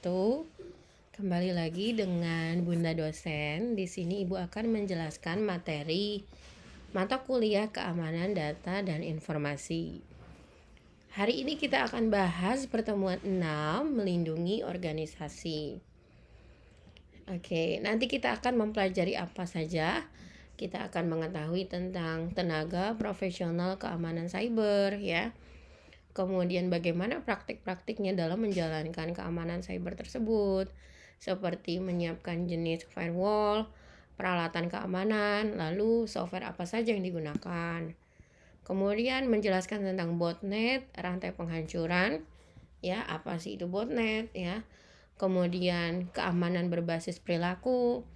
wabarakatuh. Kembali lagi dengan Bunda dosen. Di sini Ibu akan menjelaskan materi mata kuliah keamanan data dan informasi. Hari ini kita akan bahas pertemuan 6, melindungi organisasi. Oke, nanti kita akan mempelajari apa saja. Kita akan mengetahui tentang tenaga profesional keamanan cyber ya. Kemudian bagaimana praktik-praktiknya dalam menjalankan keamanan cyber tersebut, seperti menyiapkan jenis firewall, peralatan keamanan, lalu software apa saja yang digunakan. Kemudian menjelaskan tentang botnet, rantai penghancuran, ya apa sih itu botnet ya. Kemudian keamanan berbasis perilaku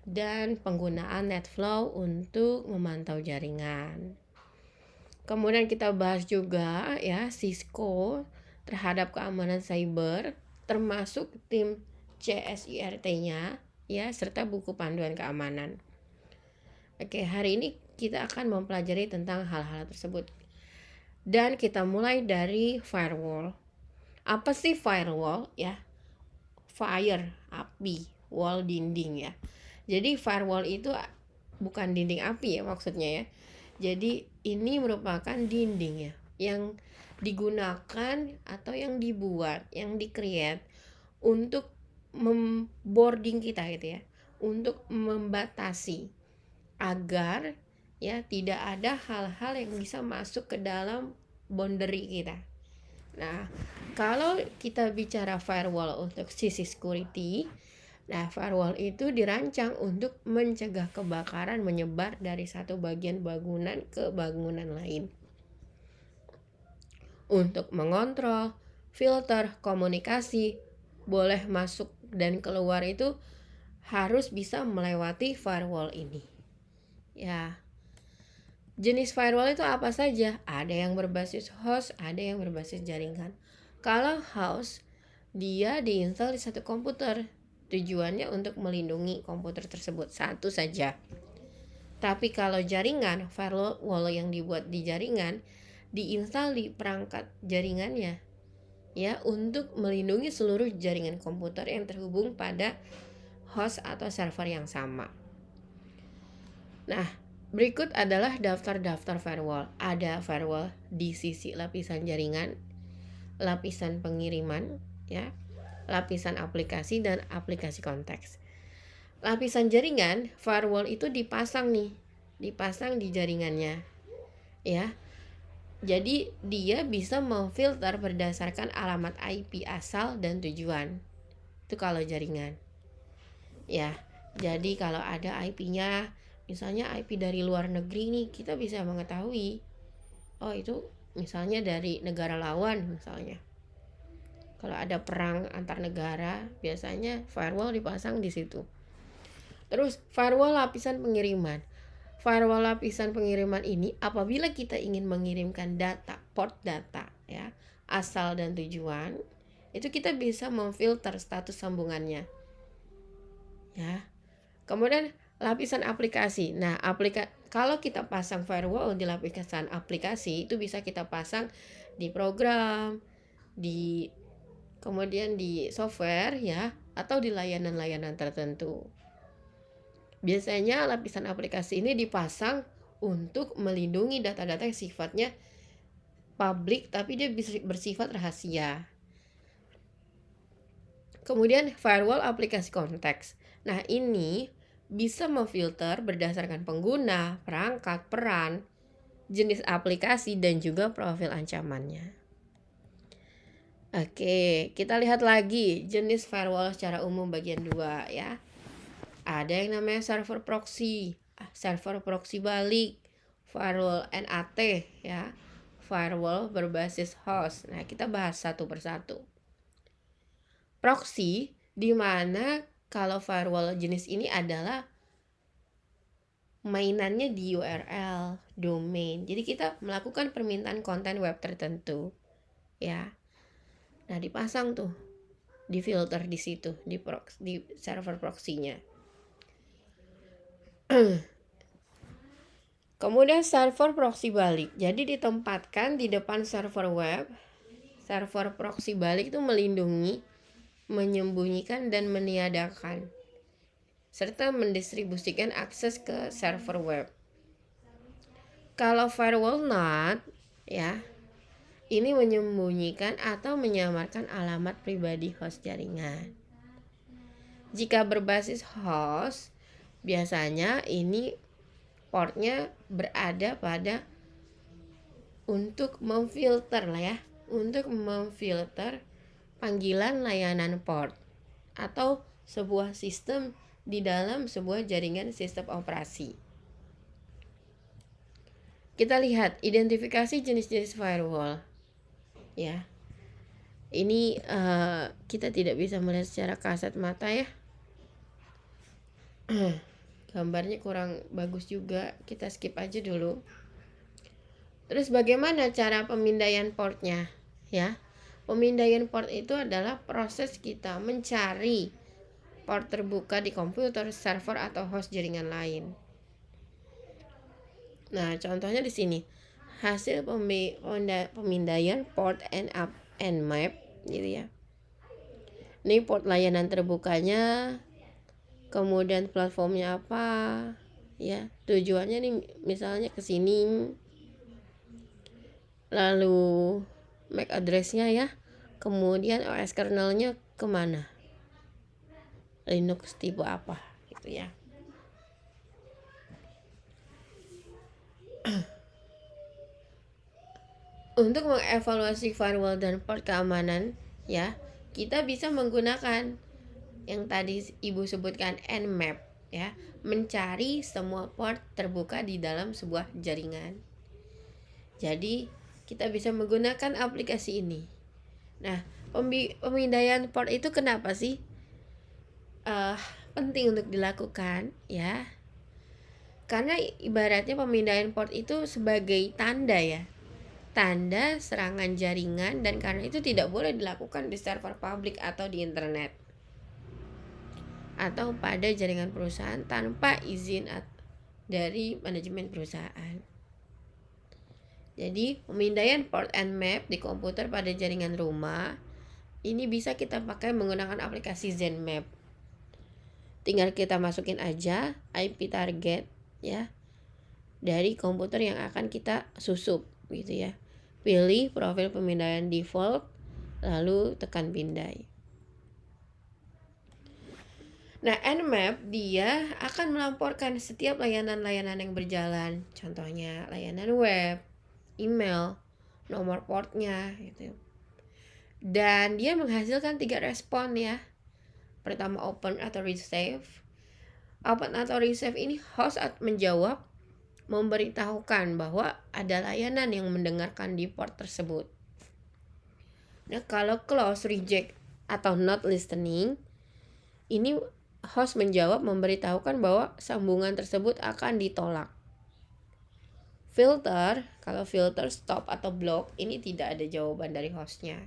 dan penggunaan NetFlow untuk memantau jaringan. Kemudian kita bahas juga ya Cisco terhadap keamanan cyber, termasuk tim CSIRT-nya ya, serta buku panduan keamanan. Oke, hari ini kita akan mempelajari tentang hal-hal tersebut. Dan kita mulai dari firewall. Apa sih firewall ya? Fire, api, wall, dinding ya. Jadi firewall itu bukan dinding api ya maksudnya ya. Jadi ini merupakan dinding ya yang digunakan atau yang dibuat, yang di-create untuk memboarding kita gitu ya, untuk membatasi agar ya tidak ada hal-hal yang bisa masuk ke dalam boundary kita. Nah, kalau kita bicara firewall untuk sisi security, nah, firewall itu dirancang untuk mencegah kebakaran menyebar dari satu bagian bangunan ke bangunan lain. Untuk mengontrol, filter, komunikasi, boleh masuk dan keluar itu harus bisa melewati firewall ini. Ya, jenis firewall itu apa saja? Ada yang berbasis host, ada yang berbasis jaringan. Kalau host, dia diinstal di satu komputer. Tujuannya untuk melindungi komputer tersebut satu saja. Tapi kalau jaringan, firewall yang dibuat di jaringan diinstal di perangkat jaringannya ya, untuk melindungi seluruh jaringan komputer yang terhubung pada host atau server yang sama. Nah, berikut adalah daftar-daftar firewall. Ada firewall di sisi lapisan jaringan, lapisan pengiriman ya, lapisan aplikasi dan aplikasi konteks. Lapisan jaringan, firewall itu dipasang di jaringannya ya. Jadi dia bisa memfilter berdasarkan alamat IP asal dan tujuan. Itu kalau jaringan ya. Jadi kalau ada IP-nya, misalnya IP dari luar negeri nih, kita bisa mengetahui oh itu misalnya dari negara lawan misalnya. Kalau ada perang antar negara, biasanya firewall dipasang di situ. Terus firewall lapisan pengiriman. Firewall lapisan pengiriman ini apabila kita ingin mengirimkan data, port data ya, asal dan tujuan, itu kita bisa memfilter status sambungannya. Ya. Kemudian lapisan aplikasi. Nah, kalau kita pasang firewall di lapisan aplikasi, itu bisa kita pasang di program, kemudian di software ya, atau di layanan-layanan tertentu. Biasanya lapisan aplikasi ini dipasang untuk melindungi data-data yang sifatnya publik tapi dia bersifat rahasia. Kemudian firewall aplikasi konteks. Nah, ini bisa memfilter berdasarkan pengguna, perangkat, peran, jenis aplikasi dan juga profil ancamannya. Oke, kita lihat lagi jenis firewall secara umum bagian 2 ya. Ada yang namanya server proxy balik, firewall NAT ya, firewall berbasis host. Nah, kita bahas satu persatu. Proxy di mana kalau firewall jenis ini adalah mainannya di URL, domain. Jadi kita melakukan permintaan konten web tertentu ya. Nah, dipasang tuh di filter di situ di server proxy-nya. Kemudian server proxy balik. Jadi ditempatkan di depan server web. Server proxy balik itu melindungi menyembunyikan dan meniadakan, serta mendistribusikan akses ke server web. Kalau firewall not, ya, ini menyembunyikan atau menyamarkan alamat pribadi host jaringan. Jika berbasis host, biasanya ini portnya berada pada untuk memfilter panggilan layanan port atau sebuah sistem di dalam sebuah jaringan sistem operasi. Kita lihat identifikasi jenis-jenis firewall. Ya, ini kita tidak bisa melihat secara kasat mata ya. Gambarnya kurang bagus juga, kita skip aja dulu. Terus bagaimana cara pemindaian portnya? Ya, pemindaian port itu adalah proses kita mencari port terbuka di komputer, server atau host jaringan lain. Nah, contohnya di sini hasil pemindaian port nmap gitu ya. Ini port layanan terbukanya, kemudian platformnya apa, ya. Tujuannya nih misalnya ke sini. Lalu MAC address-nya ya. Kemudian OS kernelnya kemana? Linux tipe apa gitu ya. Untuk mengevaluasi firewall dan port keamanan ya, kita bisa menggunakan yang tadi Ibu sebutkan nmap ya, mencari semua port terbuka di dalam sebuah jaringan. Jadi kita bisa menggunakan aplikasi ini. Nah, pemindaian port itu kenapa sih penting untuk dilakukan ya? Karena ibaratnya pemindaian port itu sebagai tanda ya, tanda serangan jaringan, dan karena itu tidak boleh dilakukan di server publik atau di internet atau pada jaringan perusahaan tanpa izin dari manajemen perusahaan. Jadi pemindaian port nmap di komputer pada jaringan rumah ini bisa kita pakai menggunakan aplikasi ZenMap. Tinggal kita masukin aja IP target ya dari komputer yang akan kita susup gitu ya. Pilih profil pemindaian default, lalu tekan pindai. Nah, nmap dia akan melamporkan setiap layanan-layanan yang berjalan. Contohnya layanan web, email, nomor portnya gitu. Dan dia menghasilkan 3 respon ya. Pertama open atau receive. Open atau receive ini host menjawab, memberitahukan bahwa ada layanan yang mendengarkan di port tersebut. Nah, kalau close, reject atau not listening, ini host menjawab, memberitahukan bahwa sambungan tersebut akan ditolak. Filter, kalau filter, stop atau block, ini tidak ada jawaban dari hostnya.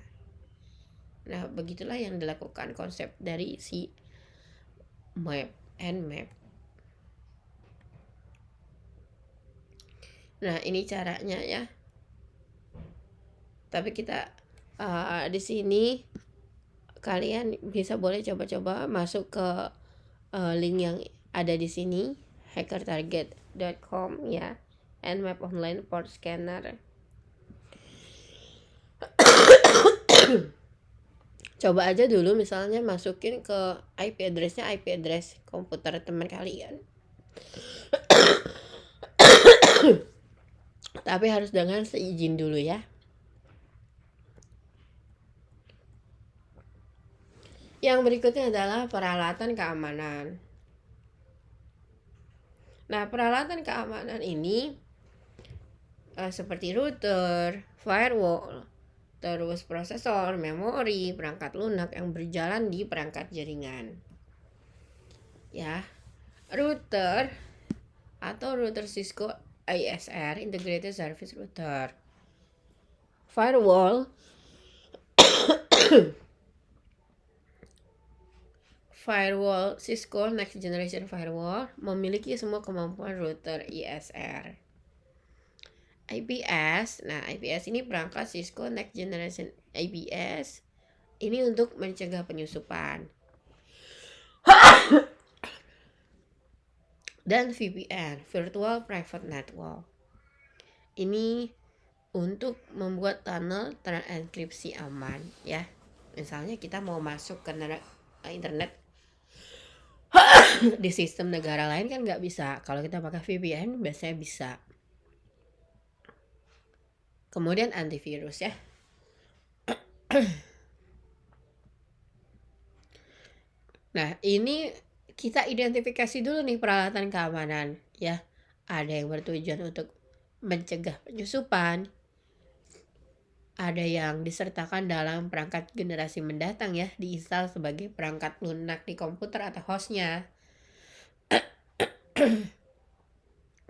Nah, begitulah yang dilakukan konsep dari si nmap. Nah, ini caranya ya. Tapi kita di sini kalian boleh coba-coba masuk ke link yang ada di sini, hackertarget.com ya, nmap online port scanner. Coba aja dulu misalnya masukin ke IP address komputer teman kalian. Tapi harus dengan seizin dulu ya. Yang berikutnya adalah peralatan keamanan. Nah, peralatan keamanan ini seperti router, firewall, terus prosesor, memori, perangkat lunak yang berjalan di perangkat jaringan. Ya, router atau router Cisco ISR, Integrated Service Router. Firewall Cisco Next Generation Firewall memiliki semua kemampuan router ISR. IPS, nah IPS ini perangkat Cisco Next Generation IPS Ini untuk mencegah penyusupan. Dan VPN, Virtual Private Network. Ini untuk membuat tunnel terenkripsi aman ya. Misalnya kita mau masuk ke internet di sistem negara lain kan nggak bisa. Kalau kita pakai VPN biasanya bisa. Kemudian antivirus ya. Nah, ini kita identifikasi dulu nih peralatan keamanan ya. Ada yang bertujuan untuk mencegah penyusupan. Ada yang disertakan dalam perangkat generasi mendatang ya, diinstal sebagai perangkat lunak di komputer atau hostnya.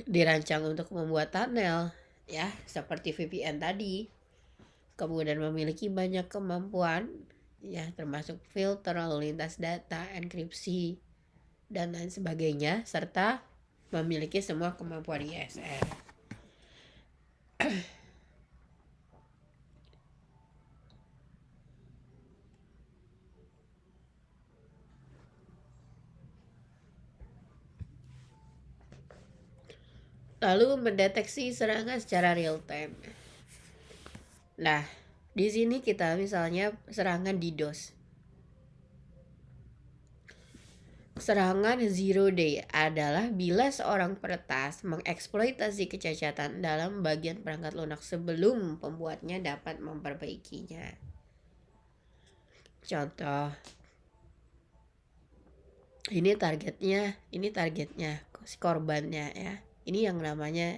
Dirancang untuk membuat tunnel ya, seperti VPN tadi. Kemudian memiliki banyak kemampuan ya, termasuk filter, lalu lintas data, enkripsi, dan lain sebagainya, serta memiliki semua kemampuan ISR. Lalu mendeteksi serangan secara real time. Nah, di sini kita misalnya serangan DDoS. Serangan zero day adalah bila seorang peretas mengeksploitasi kecacatan dalam bagian perangkat lunak sebelum pembuatnya dapat memperbaikinya. Contoh, ini targetnya si korbannya ya. Ini yang namanya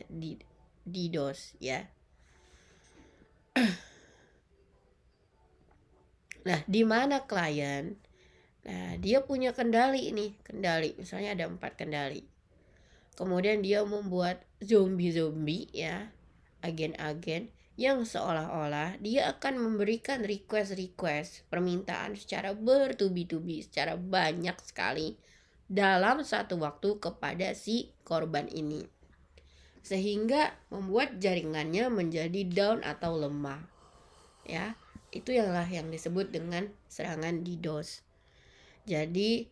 DDoS ya. Nah, di mana klien? Nah, dia punya kendali, misalnya ada 4 kendali. Kemudian dia membuat zombie ya, agen-agen yang seolah-olah dia akan memberikan request permintaan secara bertubi-tubi, secara banyak sekali dalam satu waktu kepada si korban ini, sehingga membuat jaringannya menjadi down atau lemah ya. Itu yang disebut dengan serangan DDoS. Jadi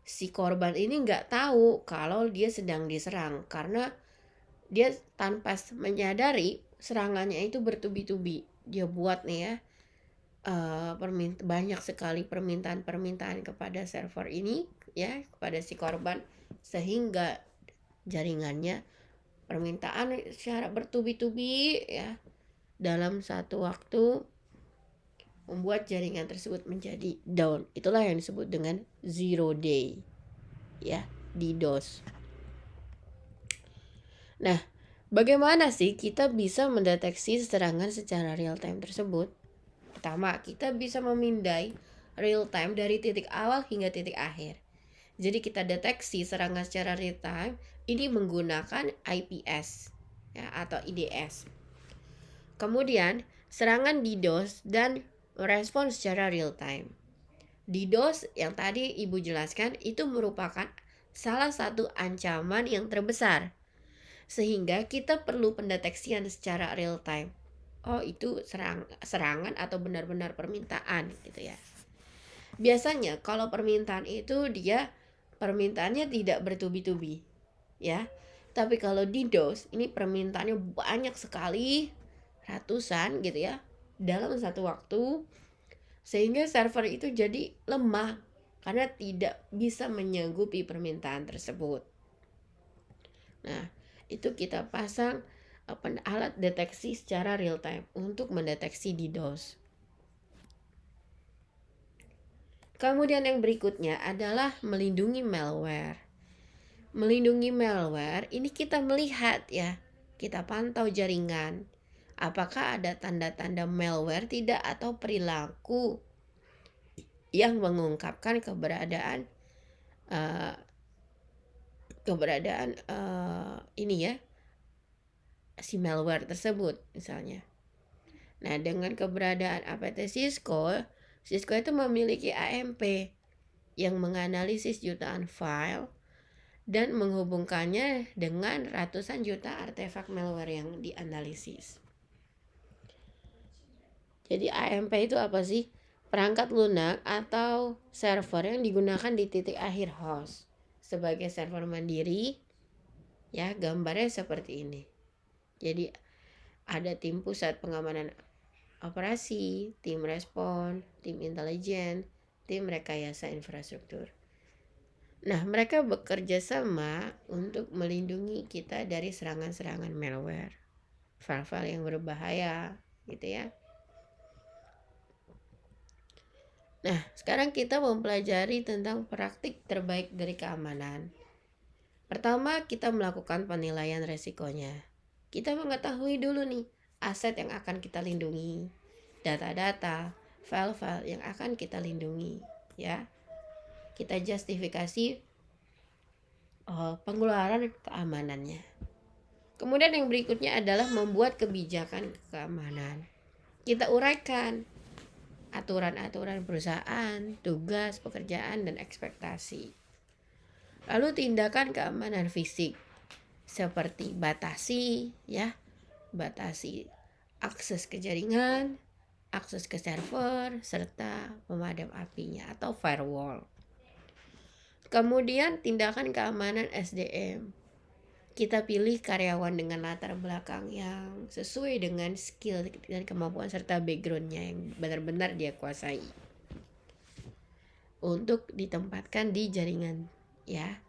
si korban ini nggak tahu kalau dia sedang diserang, karena dia tanpa menyadari serangannya itu bertubi-tubi. Dia buat nih ya, banyak sekali permintaan kepada server ini ya, kepada si korban, sehingga jaringannya permintaan secara bertubi-tubi ya dalam satu waktu membuat jaringan tersebut menjadi down. Itulah yang disebut dengan zero day ya, DDoS. Nah, bagaimana sih kita bisa mendeteksi serangan secara real time tersebut? Pertama, kita bisa memindai real time dari titik awal hingga titik akhir. Jadi kita deteksi serangan secara real time ini menggunakan IPS ya, atau IDS. Kemudian serangan DDoS dan merespon secara real time. DDoS yang tadi Ibu jelaskan itu merupakan salah satu ancaman yang terbesar, sehingga kita perlu pendeteksian secara real time. Oh, itu serangan atau benar-benar permintaan gitu ya. Biasanya kalau permintaan itu dia permintaannya tidak bertubi-tubi ya. Tapi kalau DDoS ini permintaannya banyak sekali, ratusan gitu ya, dalam satu waktu, sehingga server itu jadi lemah karena tidak bisa menyanggupi permintaan tersebut. Nah, itu kita pasang alat deteksi secara real time untuk mendeteksi DDoS. Kemudian yang berikutnya adalah melindungi malware. Melindungi malware ini kita melihat ya, kita pantau jaringan. Apakah ada tanda-tanda malware tidak atau perilaku yang mengungkapkan keberadaan ini ya, si malware tersebut misalnya. Nah, dengan keberadaan APT Cisco itu memiliki AMP yang menganalisis jutaan file dan menghubungkannya dengan ratusan juta artefak malware yang dianalisis. Jadi AMP itu apa sih? perangkat lunak atau server yang digunakan di titik akhir host sebagai server mandiri. Ya, gambarnya seperti ini. Jadi ada tim pusat pengamanan operasi, tim respon, tim intelijen, tim rekayasa infrastruktur. Nah, mereka bekerja sama untuk melindungi kita dari serangan-serangan malware, file-file yang berbahaya, gitu ya. Nah, sekarang kita mempelajari tentang praktik terbaik dari keamanan. Pertama, kita melakukan penilaian resikonya. Kita mengetahui dulu nih, aset yang akan kita lindungi, data-data, file-file yang akan kita lindungi, ya. Kita justifikasi pengeluaran keamanannya. Kemudian yang berikutnya adalah membuat kebijakan keamanan. Kita uraikan aturan-aturan perusahaan, tugas, pekerjaan, dan ekspektasi. Lalu tindakan keamanan fisik seperti batasi akses ke jaringan, akses ke server, serta pemadam apinya atau firewall. Kemudian tindakan keamanan SDM. Kita pilih karyawan dengan latar belakang yang sesuai dengan skill dan kemampuan serta backgroundnya yang benar-benar dia kuasai untuk ditempatkan di jaringan, ya.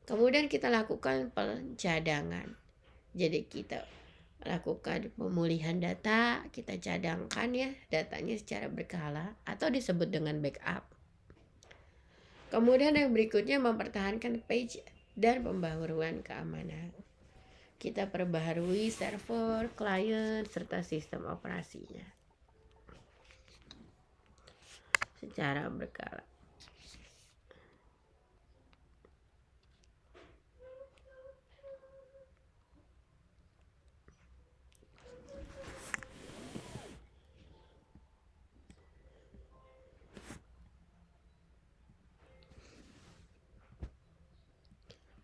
Kemudian kita lakukan pencadangan. Jadi kita lakukan pemulihan data, kita cadangkan ya datanya secara berkala atau disebut dengan backup. Kemudian yang berikutnya mempertahankan page dan pembaharuan keamanan. Kita perbaharui server, klien, serta sistem operasinya secara berkala.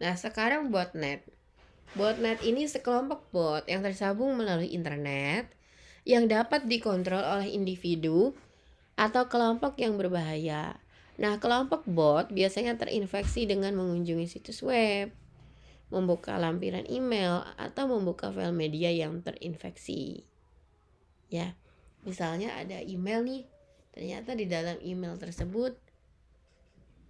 Nah, sekarang botnet. Botnet ini sekelompok bot yang tersambung melalui internet yang dapat dikontrol oleh individu atau kelompok yang berbahaya. Nah, kelompok bot biasanya terinfeksi dengan mengunjungi situs web, membuka lampiran email, atau membuka file media yang terinfeksi. Ya, misalnya ada email nih, ternyata di dalam email tersebut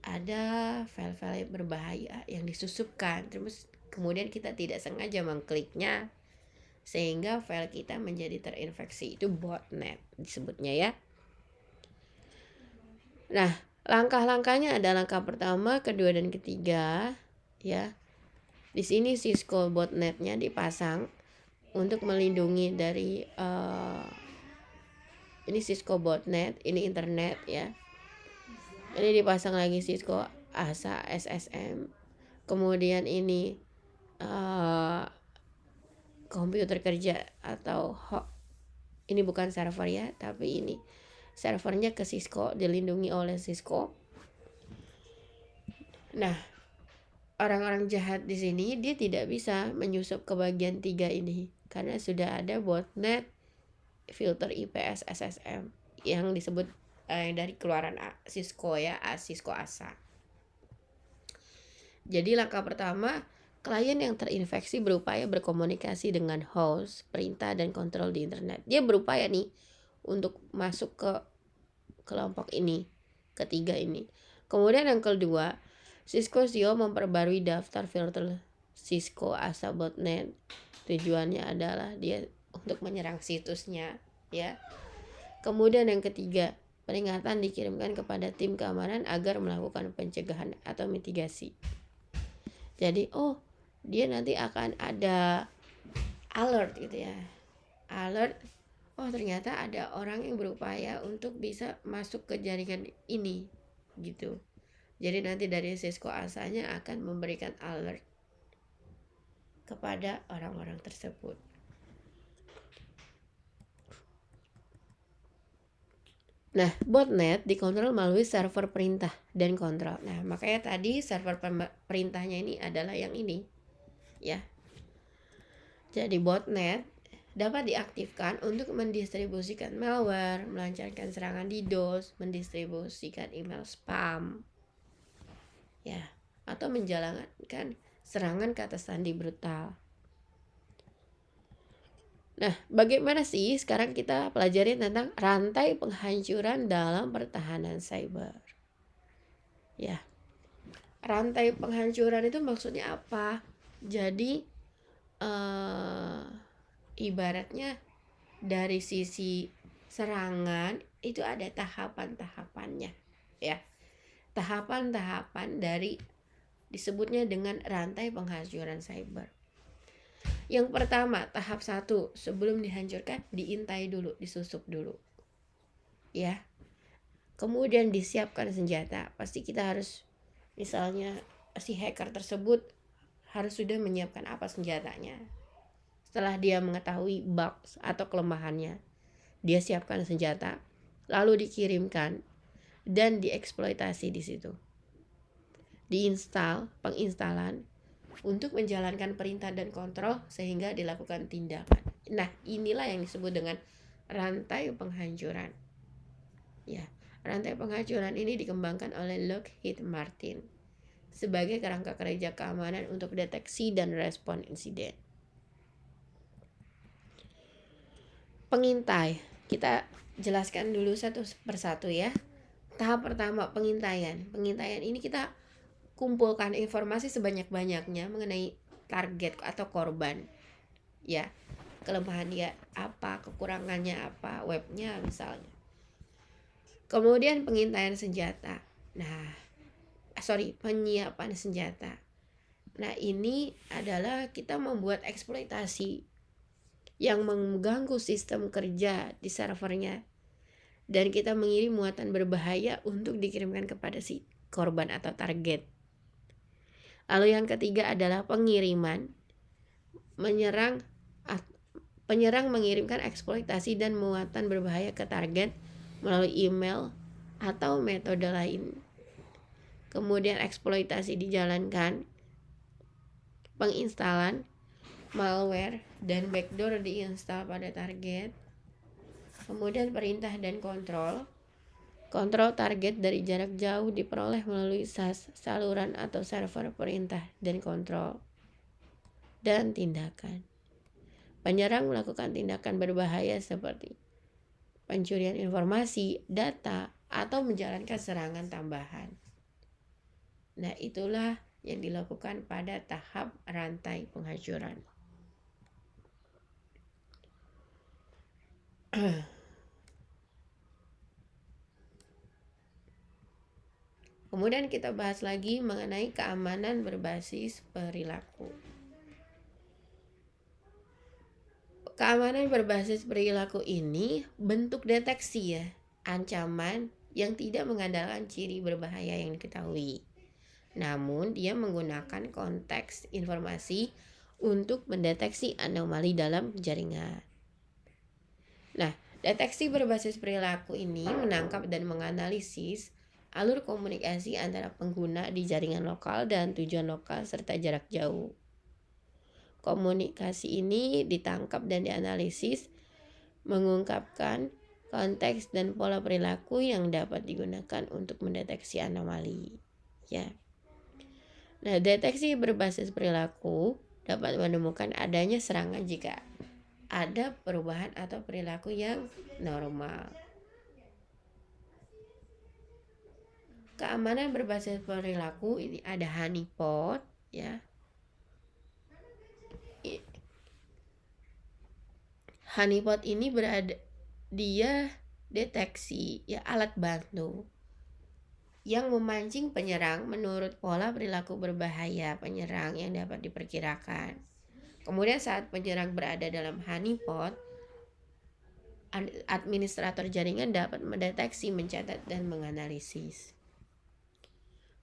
ada file-file berbahaya yang disusupkan, terus kemudian kita tidak sengaja mengkliknya sehingga file kita menjadi terinfeksi. Itu botnet disebutnya ya. Nah, langkah-langkahnya ada langkah pertama, kedua, dan ketiga ya. Di sini Cisco botnetnya dipasang untuk melindungi dari ini Cisco botnet, ini internet ya. Ini dipasang lagi Cisco ASA SSM. Kemudian ini komputer kerja atau ini bukan server ya, tapi ini servernya ke Cisco, dilindungi oleh Cisco. Nah, orang-orang jahat di sini dia tidak bisa menyusup ke bagian 3 ini karena sudah ada botnet filter IPS SSM yang disebut dari keluaran Cisco ya, Cisco ASA. Jadi langkah pertama, klien yang terinfeksi berupaya berkomunikasi dengan host, perintah, dan kontrol di internet. Dia berupaya nih untuk masuk ke kelompok ini, ketiga ini. Kemudian yang kedua, Cisco SEO memperbarui daftar filter Cisco ASA botnet. Tujuannya adalah dia untuk menyerang situsnya ya. Kemudian yang ketiga, peringatan dikirimkan kepada tim keamanan agar melakukan pencegahan atau mitigasi. Jadi dia nanti akan ada alert gitu ya. Alert, ternyata ada orang yang berupaya untuk bisa masuk ke jaringan ini gitu. Jadi nanti dari Cisco ASA-nya akan memberikan alert kepada orang-orang tersebut. Nah, botnet dikontrol melalui server perintah dan kontrol. Nah, makanya tadi server perintahnya ini adalah yang ini. Ya. Jadi botnet dapat diaktifkan untuk mendistribusikan malware, melancarkan serangan DDoS, mendistribusikan email spam, ya, atau menjalankan serangan kata sandi brutal. Nah, bagaimana sih sekarang kita pelajari tentang rantai penghancuran dalam pertahanan cyber? Ya, rantai penghancuran itu maksudnya apa? Jadi ibaratnya dari sisi serangan itu ada tahapan-tahapannya, ya. Tahapan-tahapan dari disebutnya dengan rantai penghancuran cyber. Yang pertama, tahap 1, sebelum dihancurkan diintai dulu, disusup dulu, ya. Kemudian disiapkan senjata. Pasti kita harus, misalnya si hacker tersebut harus sudah menyiapkan apa senjatanya. Setelah dia mengetahui bug atau kelemahannya, dia siapkan senjata, lalu dikirimkan dan dieksploitasi di situ. Diinstal, penginstalan untuk menjalankan perintah dan kontrol sehingga dilakukan tindakan. Nah, inilah yang disebut dengan rantai penghancuran. Ya, rantai penghancuran ini dikembangkan oleh Lockheed Martin sebagai kerangka kerja keamanan untuk deteksi dan respon insiden. Pengintai, kita jelaskan dulu satu persatu ya. Tahap pertama, pengintaian. Pengintaian ini kita kumpulkan informasi sebanyak-banyaknya mengenai target atau korban, ya, kelemahan dia apa, kekurangannya apa, webnya misalnya. Kemudian pengintaian senjata. Penyiapan senjata. Nah, ini adalah kita membuat eksploitasi yang mengganggu sistem kerja di servernya, dan kita mengirim muatan berbahaya untuk dikirimkan kepada si korban atau target. Lalu yang ketiga adalah pengiriman. Penyerang mengirimkan eksploitasi dan muatan berbahaya ke target melalui email atau metode lain. Kemudian eksploitasi dijalankan, penginstalan malware dan backdoor diinstal pada target. Kemudian perintah dan kontrol. Kontrol target dari jarak jauh diperoleh melalui SAS, saluran atau server perintah dan kontrol. Dan tindakan. Penyerang melakukan tindakan berbahaya seperti pencurian informasi, data, atau menjalankan serangan tambahan. Nah, itulah yang dilakukan pada tahap rantai penghancuran. Kemudian kita bahas lagi mengenai keamanan berbasis perilaku. Keamanan berbasis perilaku ini bentuk deteksi ya, ancaman yang tidak mengandalkan ciri berbahaya yang diketahui. Namun dia menggunakan konteks informasi untuk mendeteksi anomali dalam jaringan. Nah, deteksi berbasis perilaku ini menangkap dan menganalisis alur komunikasi antara pengguna di jaringan lokal dan tujuan lokal serta jarak jauh. Komunikasi ini ditangkap dan dianalisis, mengungkapkan konteks dan pola perilaku yang dapat digunakan untuk mendeteksi anomali. Ya. Nah, deteksi berbasis perilaku dapat menemukan adanya serangan jika ada perubahan atau perilaku yang normal. Keamanan berbasis perilaku ini ada honeypot ya. Honeypot ini dia deteksi ya, alat bantu yang memancing penyerang menurut pola perilaku berbahaya penyerang yang dapat diperkirakan. Kemudian saat penyerang berada dalam honeypot, administrator jaringan dapat mendeteksi, mencatat, dan menganalisis.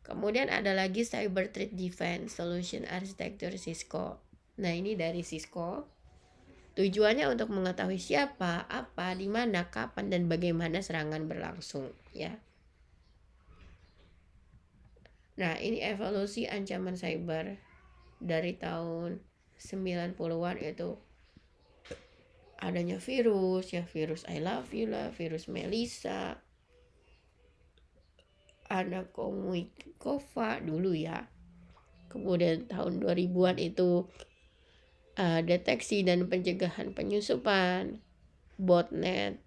Kemudian ada lagi Cyber Threat Defense Solution Architecture Cisco. Nah, ini dari Cisco. Tujuannya untuk mengetahui siapa, apa, di mana, kapan, dan bagaimana serangan berlangsung, ya. Nah, ini evolusi ancaman cyber dari tahun 90-an, yaitu adanya virus, ya virus I love you lah, virus Melissa, ada Komikova dulu ya. Kemudian tahun 2000-an itu deteksi dan pencegahan penyusupan, botnet,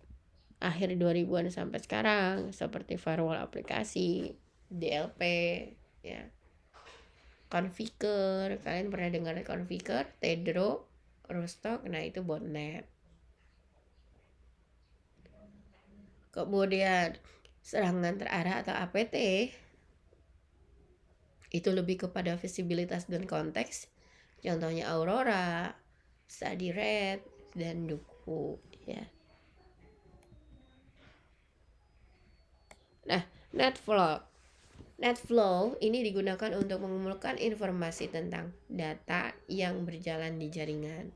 akhir 2000-an sampai sekarang seperti firewall aplikasi, DLP, ya. Configure, kalian pernah dengar Configure, Tedro, Rostock, nah itu botnet. Kemudian serangan terarah atau APT itu lebih kepada visibilitas dan konteks. Contohnya Aurora, StudyRed, dan Duku, ya. Nah, NetFlow ini digunakan untuk mengumpulkan informasi tentang data yang berjalan di jaringan.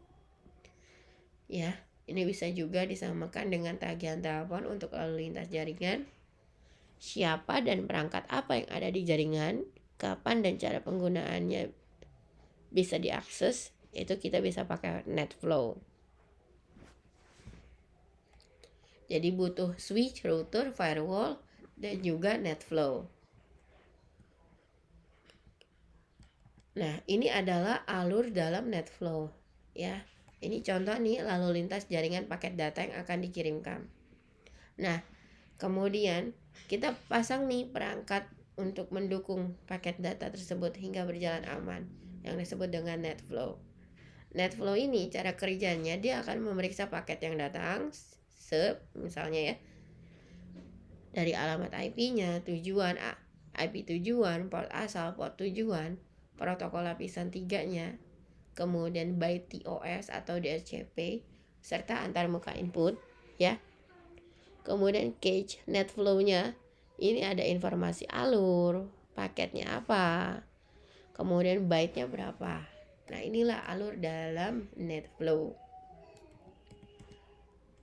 Ya, ini bisa juga disamakan dengan tagihan telepon untuk lalu lintas jaringan. Siapa dan perangkat apa yang ada di jaringan, kapan dan cara penggunaannya bisa diakses, itu kita bisa pakai NetFlow. Jadi butuh switch, router, firewall, dan juga NetFlow. Nah, ini adalah alur dalam NetFlow, ya. Ini contoh nih lalu lintas jaringan paket data yang akan dikirimkan. Nah, kemudian kita pasang nih perangkat untuk mendukung paket data tersebut hingga berjalan aman, yang disebut dengan NetFlow. NetFlow ini cara kerjanya dia akan memeriksa paket yang datang, misalnya ya, dari alamat IP-nya, tujuan IP tujuan, port asal, port tujuan, protokol lapisan 3-nya, kemudian byte TOS atau DHCP, serta antarmuka input, ya. Kemudian cache NetFlow-nya, ini ada informasi alur, paketnya apa, kemudian byte-nya berapa. Nah, inilah alur dalam NetFlow.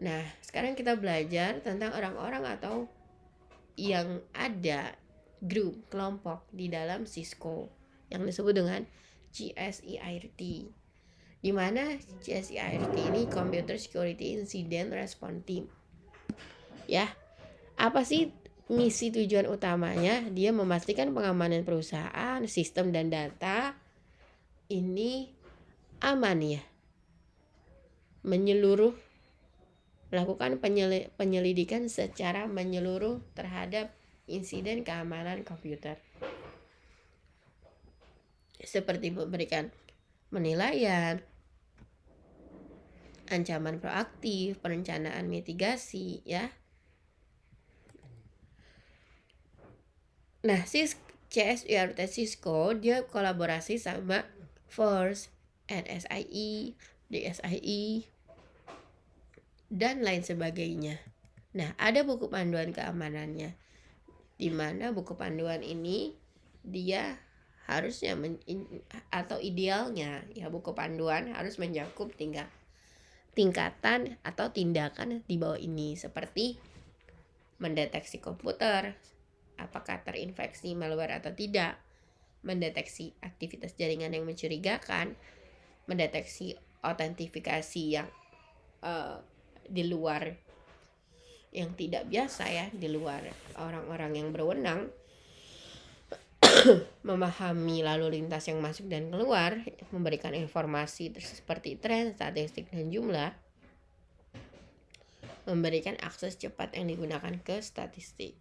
Nah, sekarang kita belajar tentang orang-orang atau yang ada grup, kelompok di dalam Cisco yang disebut dengan CSIRT, di mana CSIRT ini Computer Security Incident Response Team. Ya, apa sih misi tujuan utamanya? Dia memastikan pengamanan perusahaan, sistem dan data ini aman ya, menyeluruh, melakukan penyelidikan secara menyeluruh terhadap insiden keamanan komputer, seperti memberikan penilaian, ancaman proaktif, perencanaan mitigasi, ya. Nah, CSIRT Cisco dia kolaborasi sama FIRST, NSIE, DSIE, dan lain sebagainya. Nah, ada buku panduan keamanannya, di mana buku panduan ini dia harusnya atau idealnya ya, buku panduan harus mencakup tingkatan atau tindakan di bawah ini, seperti mendeteksi komputer apakah terinfeksi malware atau tidak, mendeteksi aktivitas jaringan yang mencurigakan, mendeteksi autentifikasi yang di luar, yang tidak biasa ya, di luar orang-orang yang berwenang, memahami lalu lintas yang masuk dan keluar, memberikan informasi seperti tren, statistik, dan jumlah, memberikan akses cepat yang digunakan ke statistik,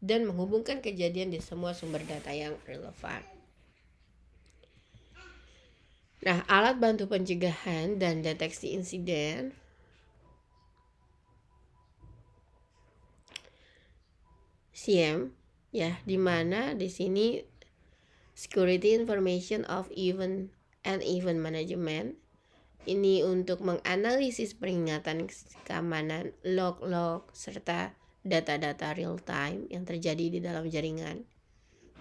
dan menghubungkan kejadian di semua sumber data yang relevan. Nah, alat bantu pencegahan dan deteksi insiden SIEM ya, di mana di sini Security Information of Event and Event Management ini untuk menganalisis peringatan keamanan, log-log, serta data-data real time yang terjadi di dalam jaringan.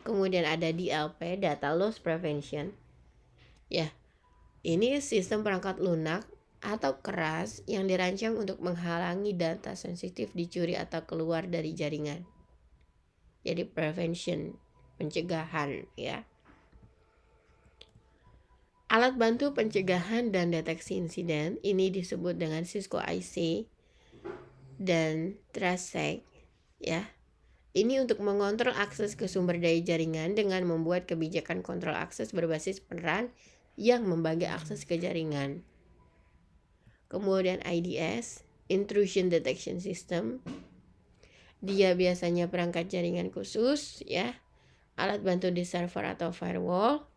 Kemudian ada DLP, Data Loss Prevention. Ya, ini sistem perangkat lunak atau keras yang dirancang untuk menghalangi data sensitif dicuri atau keluar dari jaringan. Jadi prevention, pencegahan ya. Alat bantu pencegahan dan deteksi insiden ini disebut dengan Cisco IC dan TrustSec ya. Ini untuk mengontrol akses ke sumber daya jaringan dengan membuat kebijakan kontrol akses berbasis peran yang membagi akses ke jaringan. Kemudian IDS, Intrusion Detection System. Dia biasanya perangkat jaringan khusus ya, alat bantu di server atau firewall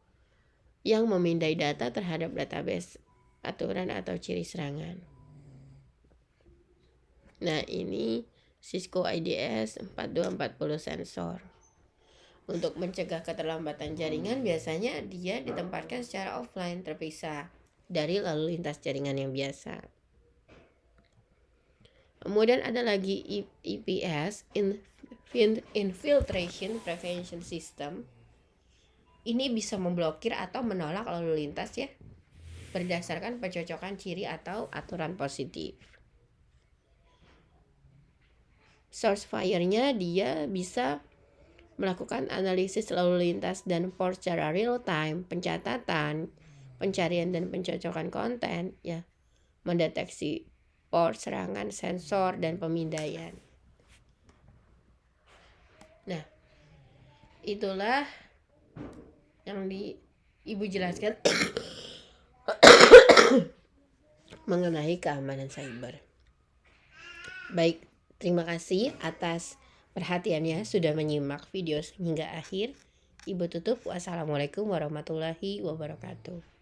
yang memindai data terhadap database, aturan atau ciri serangan. Nah, ini Cisco IDS 4240 sensor. Untuk mencegah keterlambatan jaringan, biasanya dia ditempatkan secara offline terpisah dari lalu lintas jaringan yang biasa. Kemudian ada lagi IPS, Infiltration Prevention System. Ini bisa memblokir atau menolak lalu lintas ya, berdasarkan pencocokan ciri atau aturan positif. Source fire-nya dia bisa melakukan analisis lalu lintas dan port secara real time, pencatatan, pencarian dan pencocokan konten ya, mendeteksi port serangan sensor dan pemindaian. Nah, itulah yang Ibu jelaskan mengenai keamanan cyber. Baik, terima kasih atas perhatiannya sudah menyimak video hingga akhir. Ibu tutup. Wassalamualaikum warahmatullahi wabarakatuh.